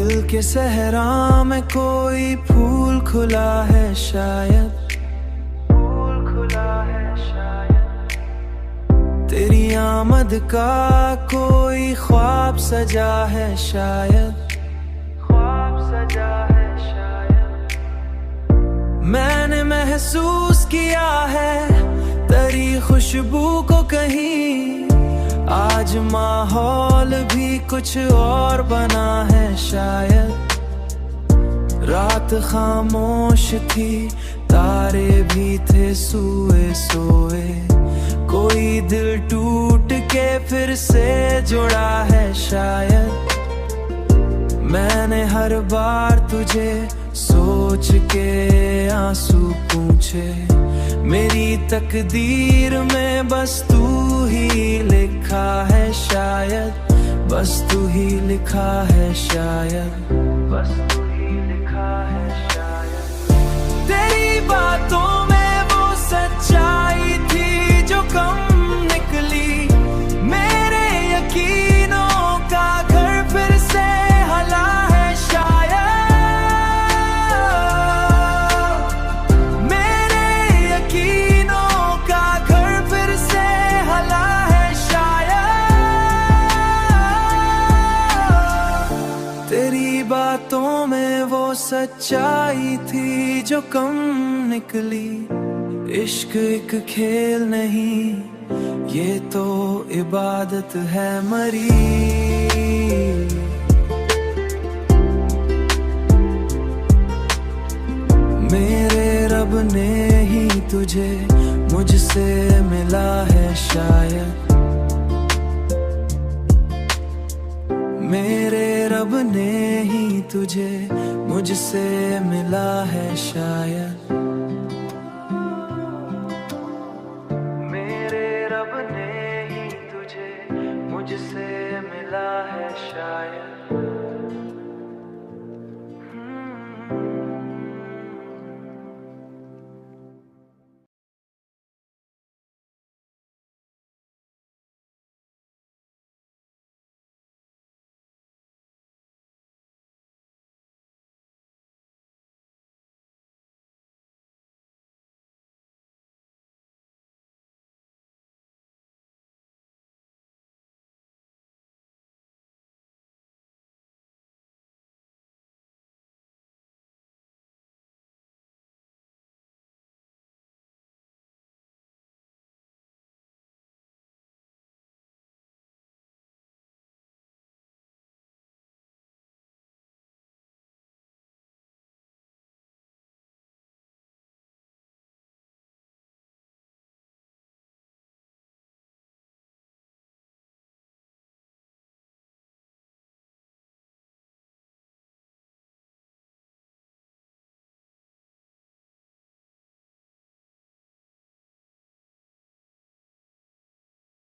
दिल के सहरा में कोई फूल खुला है शायद, फूल खुला है शायद। तेरी आमद का कोई ख्वाब सजा है शायद, ख्वाब सजा है शायद। मैंने महसूस किया है तेरी खुशबू को कहीं, आज माहौल भी कुछ और बना है शायद। रात खामोश थी, तारे भी थे सोए सोए, कोई दिल टूट के फिर से जुड़ा है शायद। मैंने हर बार तुझे सोच के आंसू पूछे, मेरी तकदीर में बस तू ही लिखा है शायद, बस तू ही लिखा है शायद, बस तू ही लिखा है शायद। तेरी बातों में वो सच्चाई थी जो कम निकली, मेरे यकीनों का घर फिर से हला है शायद। मेरे यकीनों का घर फिर से हला है शायद। तेरी बातों में वो सच्चाई थी जो कम निकली। इश्क एक खेल नहीं, ये तो इबादत है मरी। मेरे रब ने ही तुझे मुझसे मिला है शायद, मेरे रब ने ही तुझे मुझसे मिला है शायद। मेरे रब ने ही तुझे मुझसे मिला है शायद।